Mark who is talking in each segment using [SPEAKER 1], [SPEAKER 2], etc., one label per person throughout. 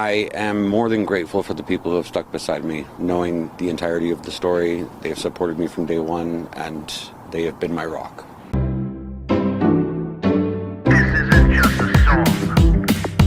[SPEAKER 1] I am more than grateful for the people who have stuck beside me, knowing the entirety of the story. They have supported me from day one, and they have been my rock.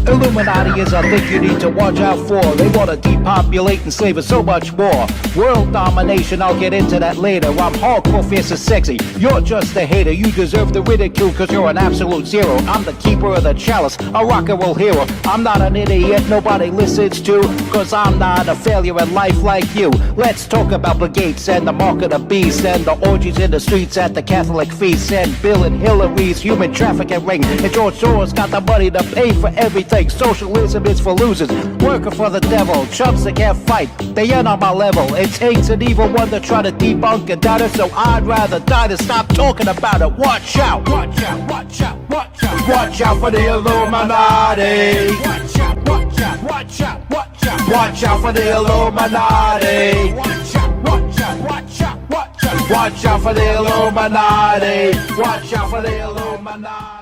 [SPEAKER 2] Illuminati is a thing you need to watch out for. They want to depopulate and slave us so much more. World domination, I'll get into that later. I'm hardcore, fierce and sexy. You're just a hater. You deserve the ridicule because you're an absolute zero. I'm the keeper of the chalice, a rock and roll hero. I'm not an idiot nobody listens to, because I'm not a failure in life like you. Let's talk about the gates and the mark of the beast and the orgies in the streets at the Catholic feasts and Bill and Hillary's human trafficking ring. And George Soros got the money to pay for everything. Socialism is for losers, working for the devil. Chumps that can't fight, they ain't on my level. It takes an evil one to try to debunk and doubt it, so I'd rather die than stop talking about it. Watch out, watch out, watch out, watch out. Watch out for the Illuminati. Watch out, watch out, watch out, watch out. Watch out for the Illuminati. Watch out, watch out, watch out, watch out. Watch out for the Illuminati. Watch out for the Illuminati.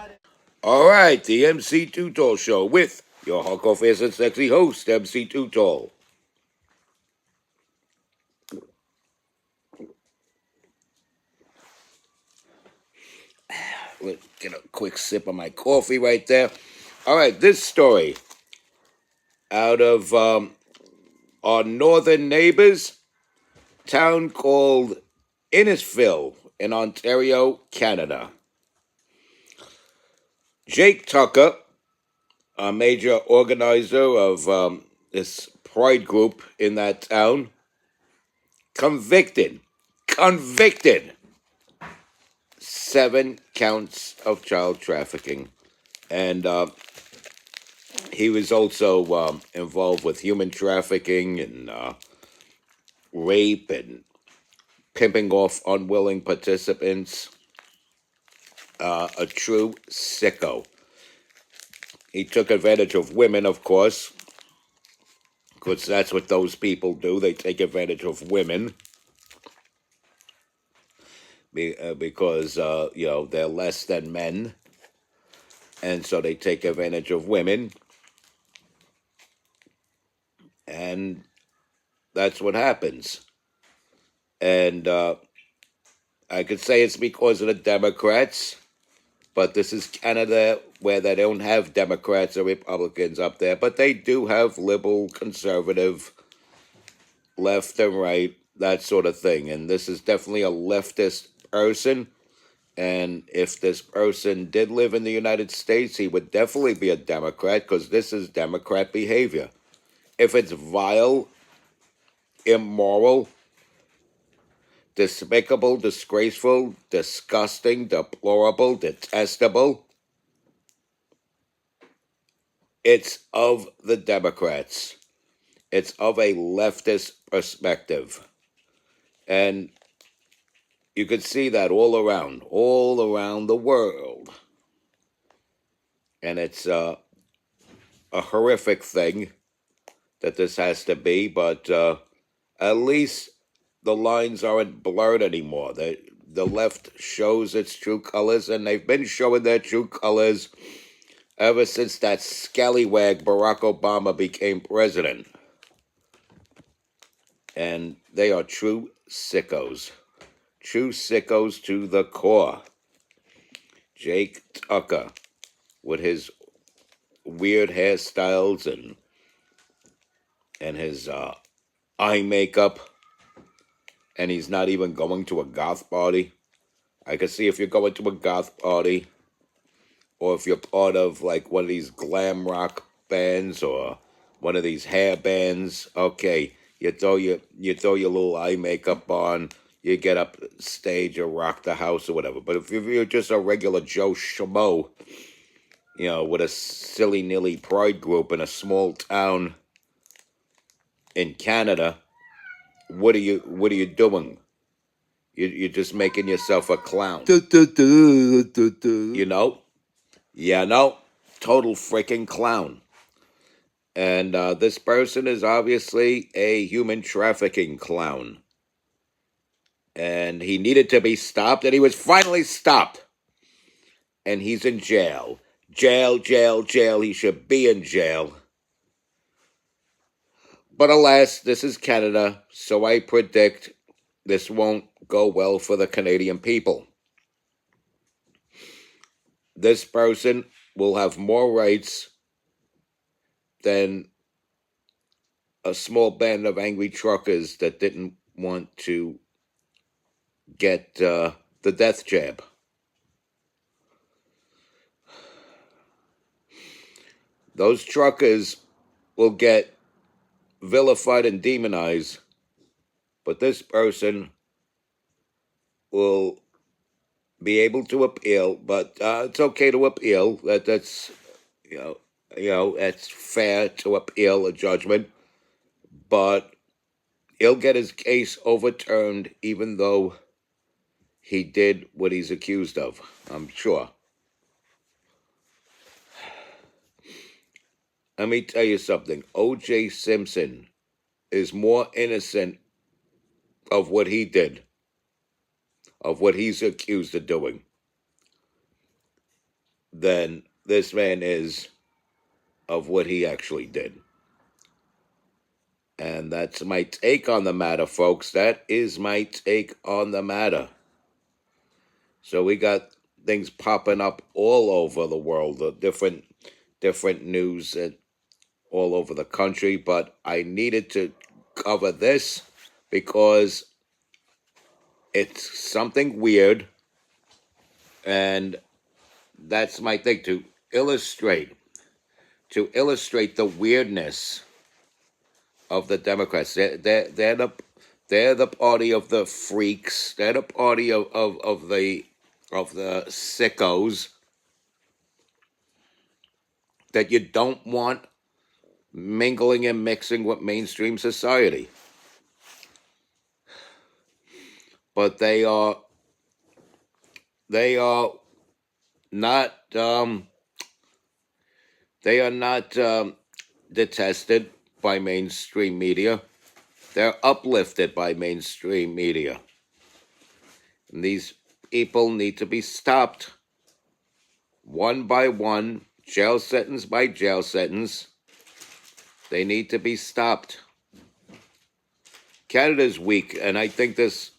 [SPEAKER 3] All right, the MC Too Tall Show with your hardcore, fierce, and sexy host, MC Too Tall. Let's get a quick sip of my coffee right there. All right, this story out of our northern neighbors, town called Innisfil in Ontario, Canada. Jake Tucker, a major organizer of this pride group in that town, convicted 7 counts of child trafficking. And he was also involved with human trafficking and rape and pimping off unwilling participants. A true sicko. He took advantage of women, of course, because that's what those people do. They take advantage of women because, they're less than men. And so they take advantage of women. And that's what happens. And I could say it's because of the Democrats. But this is Canada, where they don't have Democrats or Republicans up there. But they do have liberal, conservative, left and right, that sort of thing. And this is definitely a leftist person. And if this person did live in the United States, he would definitely be a Democrat, because this is Democrat behavior. If it's vile, immoral, despicable, disgraceful, disgusting, deplorable, detestable, it's of the Democrats. It's of a leftist perspective. And you could see that all around the world. And it's a horrific thing that this has to be, but at least the lines aren't blurred anymore. The left shows its true colors, and they've been showing their true colors ever since that scallywag Barack Obama became president. And they are true sickos. True sickos to the core. Jake Tucker, with his weird hairstyles and his eye makeup, and he's not even going to a goth party. I can see if you're going to a goth party, or if you're part of like one of these glam rock bands or one of these hair bands. Okay, you throw your little eye makeup on, you get up stage or rock the house or whatever. But if you're just a regular Joe Schmo, with a silly nilly pride group in a small town in Canada, what are you doing? You're just making yourself a clown. Yeah, no, total freaking clown. And this person is obviously a human trafficking clown. And he needed to be stopped, and he was finally stopped. And he's in jail. Jail. He should be in jail. But alas, this is Canada, so I predict this won't go well for the Canadian people. This person will have more rights than a small band of angry truckers that didn't want to get the death jab. Those truckers will get vilified and demonized, but this person will be able to appeal. But it's okay to appeal. That's it's fair to appeal a judgment. But he'll get his case overturned, even though he did what he's accused of, I'm sure. Let me tell you something. O.J. Simpson is more innocent of what he did, of what he's accused of doing, than this man is of what he actually did. And that's my take on the matter, folks. That is my take on the matter. So we got things popping up all over the world, the different news and all over the country, but I needed to cover this because it's something weird, and that's my thing, to illustrate the weirdness of the Democrats. They're the party of the freaks. They're the party of the sickos that you don't want mingling and mixing with mainstream society. But they are not detested by mainstream media. They're uplifted by mainstream media. And these people need to be stopped one by one, jail sentence by jail sentence. They need to be stopped. Canada's weak, and I think this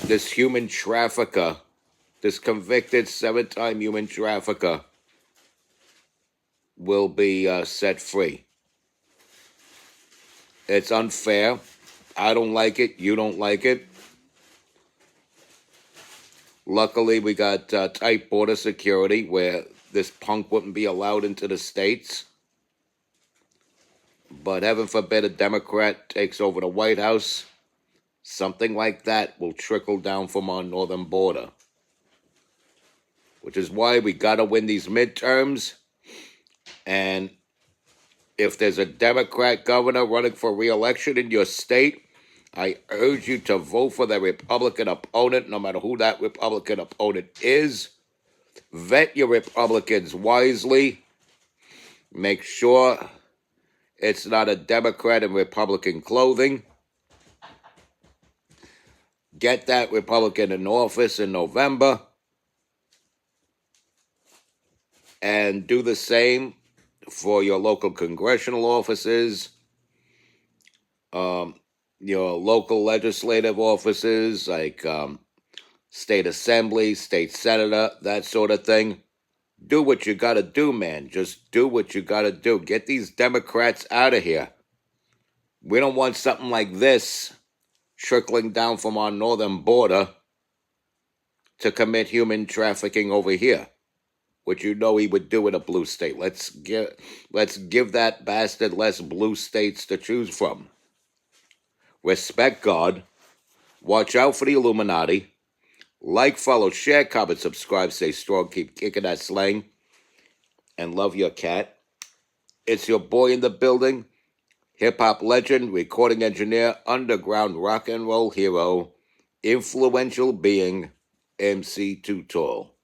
[SPEAKER 3] human trafficker, this convicted 7-time human trafficker, will be set free. It's unfair. I don't like it. You don't like it. Luckily, we got tight border security where this punk wouldn't be allowed into the States. But heaven forbid a Democrat takes over the White House. Something like that will trickle down from our northern border. Which is why we got to win these midterms. And if there's a Democrat governor running for re-election in your state, I urge you to vote for the Republican opponent, no matter who that Republican opponent is. Vet your Republicans wisely. Make sure it's not a Democrat in Republican clothing. Get that Republican in office in November. And do the same for your local congressional offices, your local legislative offices, like state assembly, state senator, that sort of thing. Do what you got to do, man. Just do what you got to do. Get these Democrats out of here. We don't want something like this trickling down from our northern border to commit human trafficking over here, which you know he would do in a blue state. Let's give that bastard less blue states to choose from. Respect God. Watch out for the Illuminati. Like, follow, share, comment, subscribe, stay strong, keep kicking that slang, and love your cat. It's your boy in the building, hip-hop legend, recording engineer, underground rock and roll hero, influential being, MC Too Tall.